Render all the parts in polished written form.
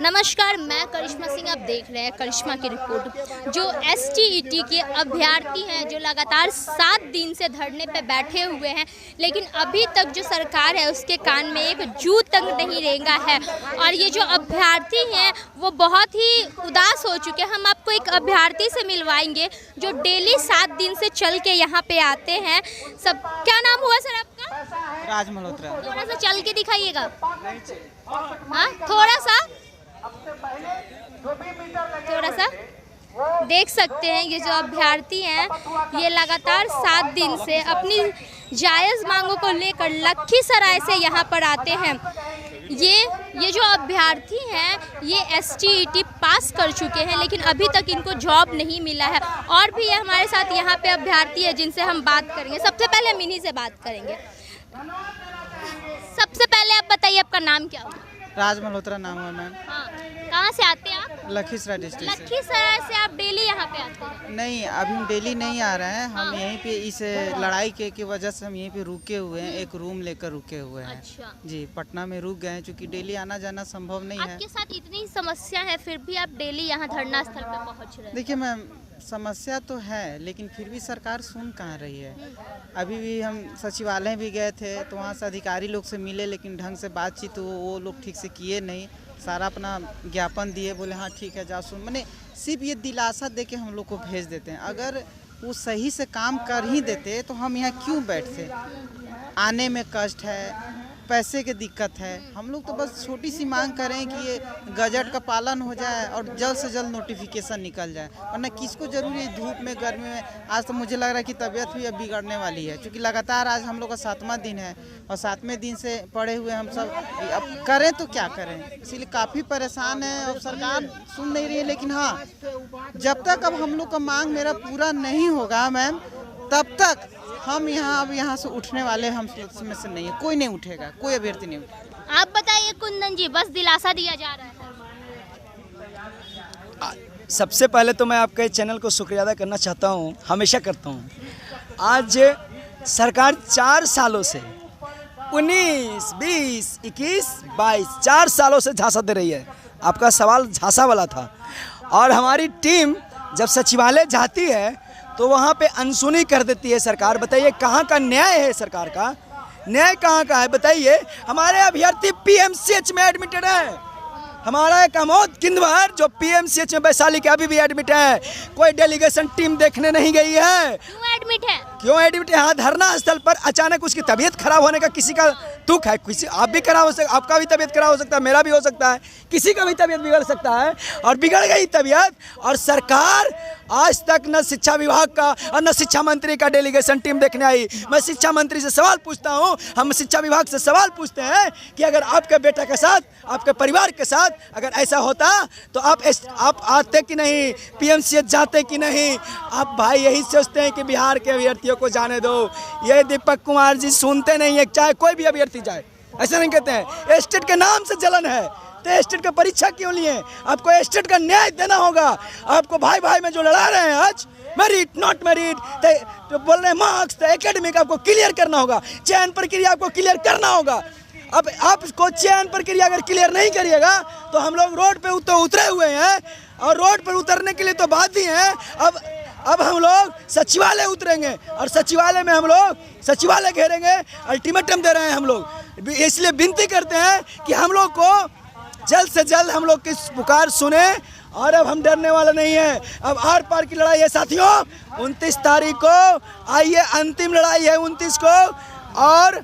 नमस्कार, मैं करिश्मा सिंह। आप देख रहे हैं करिश्मा की रिपोर्ट। जो STET के अभ्यर्थी हैं जो लगातार 7 दिन से धरने पे बैठे हुए हैं, लेकिन अभी तक जो सरकार है उसके कान में एक जू तक नहीं रेंगा है। और ये जो अभ्यर्थी हैं वो बहुत ही उदास हो चुके हैं। हम आपको एक अभ्यर्थी से मिलवाएंगे जो डेली 7 दिन से चल के यहाँ पे आते हैं। सब क्या नाम हुआ सर आपका? राज मल्होत्रा। थोड़ा सा चल के दिखाइएगा। हाँ, थोड़ा सा देख सकते हैं। ये जो अभ्यर्थी हैं ये लगातार 7 दिन से अपनी जायज़ मांगों को लेकर लखीसराय से यहाँ पर आते हैं। ये जो अभ्यर्थी हैं ये STET पास कर चुके हैं, लेकिन अभी तक इनको जॉब नहीं मिला है। और भी हमारे साथ यहाँ पे अभ्यर्थी है जिनसे हम बात करेंगे। सबसे पहले हम इन्हीं से बात करेंगे। सबसे पहले आप बताइए, आपका नाम क्या होगा? राज मल्होत्रा नाम है मैम। हाँ, कहाँ से आते हैं आप? लखीसराय डिस्ट्रिक्ट से। लखीसराय से आप डेली यहाँ पे आते हैं? नहीं, अभी हम डेली नहीं आ रहे हैं। हम हाँ। यहीं पे इस लड़ाई की वजह से हम यहीं पे रुके हुए हैं। एक रूम लेकर रुके हुए हैं। अच्छा जी, पटना में रुक गए हैं क्योंकि डेली आना जाना संभव नहीं है। आपके साथ इतनी समस्या है फिर भी आप डेली यहाँ धरना स्थल पे पहुँच रहे हैं। देखिए मैम, समस्या तो है लेकिन फिर भी सरकार सुन कहाँ रही है। अभी भी हम सचिवालय भी गए थे तो वहाँ से अधिकारी लोग से मिले, लेकिन ढंग से बातचीत वो लोग ठीक से किए नहीं। सारा अपना ज्ञापन दिए, बोले हाँ ठीक है जाओ सुन, मैंने सिर्फ ये दिलासा दे के हम लोग को भेज देते हैं। अगर वो सही से काम कर ही देते तो हम यहाँ क्यों बैठते। आने में कष्ट है, पैसे की दिक्कत है। हम लोग तो बस छोटी सी मांग करें कि ये गजट का पालन हो जाए और जल्द से जल्द नोटिफिकेशन निकल जाए। वरना किसको जरूरी है धूप में गर्मी में। आज तो मुझे लग रहा है कि तबीयत भी अब बिगड़ने वाली है, क्योंकि लगातार आज हम लोग का 7वां दिन है और 7वें दिन से पड़े हुए हम सब। अब करें तो क्या करें, इसीलिए काफ़ी परेशान है। और सरकार सुन नहीं रही है। लेकिन हाँ, जब तक अब हम लोग का मांग मेरा पूरा नहीं होगा मैम, तब तक हम यहाँ से उठने वाले हम में से नहीं है। कोई नहीं उठेगा, कोई अभ्यर्थी नहीं उठेगा। आप बताइए कुंदन जी, बस दिलासा दिया जा रहा है। सबसे पहले तो मैं आपके चैनल को शुक्रिया अदा करना चाहता हूँ, हमेशा करता हूँ। आज सरकार 4 सालों से 19, 20, 21, 22 4 सालों से झांसा दे रही है। आपका सवाल झांसा वाला था। और हमारी टीम जब सचिवालय जाती है तो वहाँ पे अनसुनी कर देती है सरकार। बताइए कहाँ का न्याय है सरकार का? न्याय कहाँ का है बताइए? हमारे अभ्यर्थी PMCH में एडमिटेड है। हमारा एक अमोद किंदवर जो PMCH में वैशाली के अभी भी एडमिट है। कोई डेलीगेशन टीम देखने नहीं गई है। क्यों एडमिट है? क्यों एडमिट है? हाँ, धरना स्थल पर अचानक उसकी तबीयत खराब होने का किसी का दुख है। किसी आप भी खराब हो सकता, आपका भी तबीयत खराब हो सकता है, मेरा भी हो सकता है, किसी का भी तबीयत बिगड़ सकता है। और बिगड़ गई तबीयत और सरकार आज तक न शिक्षा विभाग का और न शिक्षा मंत्री का डेलीगेशन टीम देखने आई। मैं शिक्षा मंत्री से सवाल पूछता हूँ, हम शिक्षा विभाग से सवाल पूछते हैं कि अगर आपके बेटा के साथ, आपके परिवार के साथ अगर ऐसा होता तो आप आते कि नहीं, PMCH जाते कि नहीं? आप भाई यही सोचते हैं कि बिहार के अभ्यर्थियों को जाने दो। ये दीपक कुमार जी सुनते नहीं है, चाहे कोई भी अभ्यर्थी जाए, ऐसा नहीं कहते हैं। स्टेट के नाम से जलन है तो स्टेट का परीक्षा क्यों लिए? आपको स्टेट का न्याय देना होगा। आपको भाई भाई में जो लड़ा रहे हैं आज, मेरिट नॉट मेरिट तो बोल रहे हैं, मार्क्स तो एकेडमिक आपको क्लियर करना होगा। चयन प्रक्रिया आपको क्लियर करना होगा। अब आपको चयन प्रक्रिया अगर क्लियर नहीं करिएगा तो हम लोग रोड पे उतरे हुए हैं और रोड पर उतरने के लिए तो बाध्य हैं। अब हम लोग सचिवालय उतरेंगे और सचिवालय में हम लोग सचिवालय घेरेंगे। अल्टीमेटम दे रहे हैं हम लोग। इसलिए विनती करते हैं कि हम लोग को जल्द से जल्द हम लोग की पुकार सुने। और अब हम डरने वाले नहीं हैं। अब आर पार की लड़ाई है साथियों। 29 तारीख को आइए, अंतिम लड़ाई है 29 को। और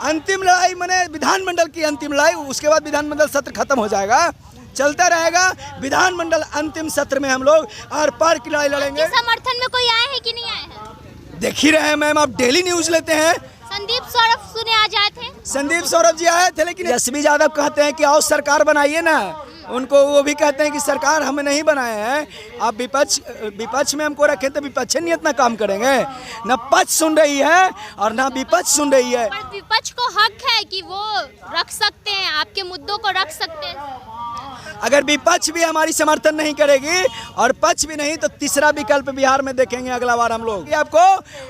अंतिम लड़ाई माने विधानमंडल की अंतिम लड़ाई। उसके बाद विधानमंडल सत्र खत्म हो जाएगा, चलता रहेगा। विधानमंडल अंतिम सत्र में हम लोग आर पार की लड़ाई लड़ेंगे। समर्थन में कोई आए हैं कि नहीं आए हैं? देख ही रहे हैं मैम, आप डेली न्यूज लेते हैं। संदीप सौरभ सुने आज आए थे। संदीप सौरभ जी आए थे, लेकिन यशवी यादव कहते हैं कि आओ सरकार बनाइए ना। उनको वो भी कहते हैं कि सरकार हमें नहीं बनाए हैं, आप विपक्ष में हमको रखें तो विपक्ष नियत ना काम करेंगे। न पक्ष सुन रही है और ना विपक्ष सुन रही है। पर विपक्ष को हक है कि वो रख सकते हैं, आपके मुद्दों को रख सकते हैं। अगर विपक्ष भी हमारी समर्थन नहीं करेगी और पक्ष भी नहीं, तो तीसरा विकल्प बिहार में देखेंगे अगला बार हम लोग आपको।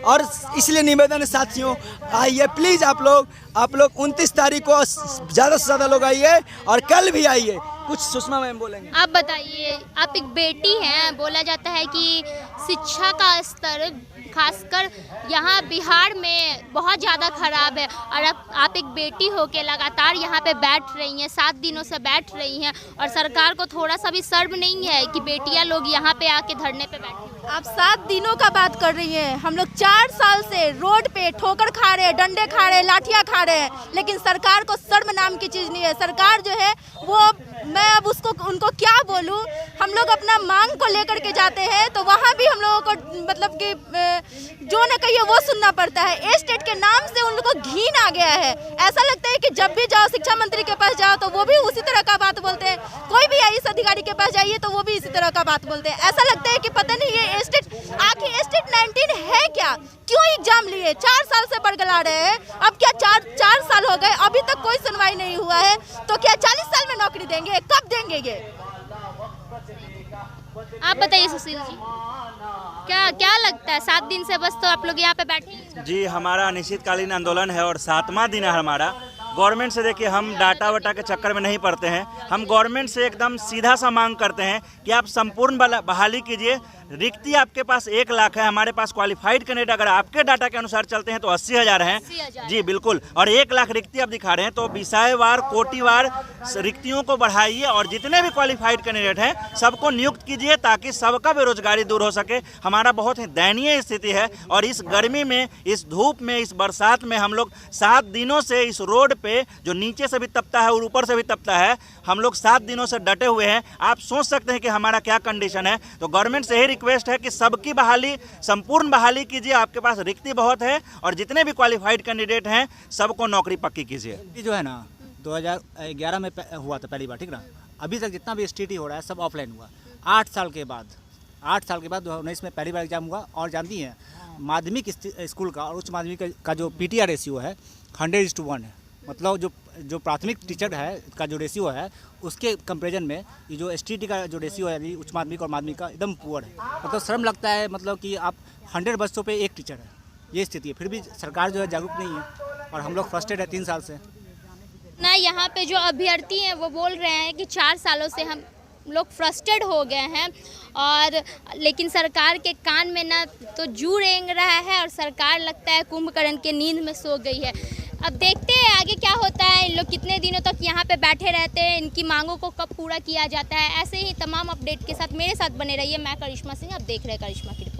और इसलिए निवेदन है साथियों, आइए प्लीज़ आप लोग 29 तारीख को ज़्यादा से ज़्यादा लोग आइए और कल भी आइए। कुछ सुषमा मैम बोलेंगे। आप बताइए, आप एक बेटी हैं, बोला जाता है कि शिक्षा का स्तर खासकर यहाँ बिहार में बहुत ज़्यादा ख़राब है, और अब आप एक बेटी हो के लगातार यहाँ पे बैठ रही हैं, 7 दिनों से बैठ रही हैं, और सरकार को थोड़ा सा भी शर्म नहीं है कि बेटियाँ लोग यहाँ पे आके धरने पे बैठे। आप 7 दिनों का बात कर रही हैं। हम लोग 4 साल से रोड पे ठोकर खा रहे हैं, डंडे खा रहे हैं, लाठियाँ खा रहे हैं, लेकिन सरकार को शर्म नाम की चीज़ नहीं है। सरकार जो है वो, मैं अब उनको क्या बोलूँ, हम लोग अपना मांग को लेकर के जाते हैं तो वहाँ भी हम लोगों को मतलब कि जो न कहिए वो सुनना पड़ता है। ए स्टेट के नाम से उन लोगों को घिन आ गया है। ऐसा लगता है कि जब भी जाओ शिक्षा मंत्री के पास जाओ तो वो भी उसी तरह का बात बोलते हैं, कोई भी आईएएस अधिकारी के पास जाइए तो वो भी इसी तरह का बात बोलते हैं। ऐसा लगता है कि पता नहीं ये स्टेट आखिर स्टेट 19 है क्या, क्यों एग्जाम लिए 4 साल से बरगला रहे हैं। अब क्या 4 साल हो गए, अभी तक कोई सुनवाई नहीं हुआ है, तो क्या 40 साल में नौकरी देंगे, कब देंगे ये? आप बताइए सुशील जी, क्या लगता है 7 दिन से बस तो आप लोग यहाँ पे बैठे हैं? जी, हमारा अनिश्चितकालीन आंदोलन है और 7वां दिन है हमारा। गवर्नमेंट से देखिए, हम डाटा वाटा के चक्कर में नहीं पड़ते हैं। हम गवर्नमेंट से एकदम सीधा सा मांग करते हैं कि आप संपूर्ण बहाली कीजिए। रिक्ति आपके पास 1 लाख है, हमारे पास क्वालिफाइड कैंडिडेट अगर आपके डाटा के अनुसार चलते हैं तो 80,000 हैं। जी बिल्कुल, और 1 लाख रिक्ति आप दिखा रहे हैं, तो विषयवार कोटिवार रिक्तियों को बढ़ाइए और जितने भी क्वालिफाइड कैंडिडेट हैं सबको नियुक्त कीजिए ताकि सबका बेरोजगारी दूर हो सके। हमारा बहुत ही दयनीय स्थिति है और इस गर्मी में, इस धूप में, इस बरसात में हम लोग 7 दिनों से इस रोड पे, जो नीचे से भी तपता है और ऊपर से भी तपता है, हम लोग 7 दिनों से डटे हुए हैं। आप सोच सकते हैं कि हमारा क्या कंडीशन है। तो गवर्नमेंट से ही रिक्वेस्ट है कि सबकी बहाली, संपूर्ण बहाली कीजिए। आपके पास रिक्ति बहुत है और जितने भी क्वालिफाइड कैंडिडेट हैं सबको नौकरी पक्की कीजिए। जो है ना 2011 में हुआ था पहली बार, ठीक ना। अभी तक जितना भी एसटीटी हो रहा है सब ऑफलाइन हुआ। 8 साल के बाद 2019 में पहली बार एग्जाम हुआ। और जानती हैं, माध्यमिक स्कूल का और उच्च माध्यमिक का जो पीटीआर रेशियो है 100:1 है। मतलब जो प्राथमिक टीचर है का जो रेशियो है उसके कंपैरिजन में ये जो एसटीटी का जो रेशियो है उच्च माध्यमिक और माध्यमिक का एकदम पुअर है। मतलब शर्म लगता है, मतलब कि आप 100 बच्चों पे 1 टीचर है, ये स्थिति है। फिर भी सरकार जो है जागरूक नहीं है और हम लोग फ्रस्ट्रेटेड है 3 साल से ना। यहाँ पे जो अभ्यर्थी हैं वो बोल रहे हैं कि 4 सालों से हम लोग फ्रस्ट्रेट हो गए हैं, और लेकिन सरकार के कान में ना तो जू रेंग रहा है और सरकार लगता है कुंभकर्ण के नींद में सो गई है। अब देखते हैं आगे क्या होता है, इन लोग कितने दिनों तक यहाँ पे बैठे रहते हैं, इनकी मांगों को कब पूरा किया जाता है। ऐसे ही तमाम अपडेट के साथ मेरे साथ बने रहिए। मैं करिश्मा सिंह, आप देख रहे हैं करिश्मा की रिपोर्ट।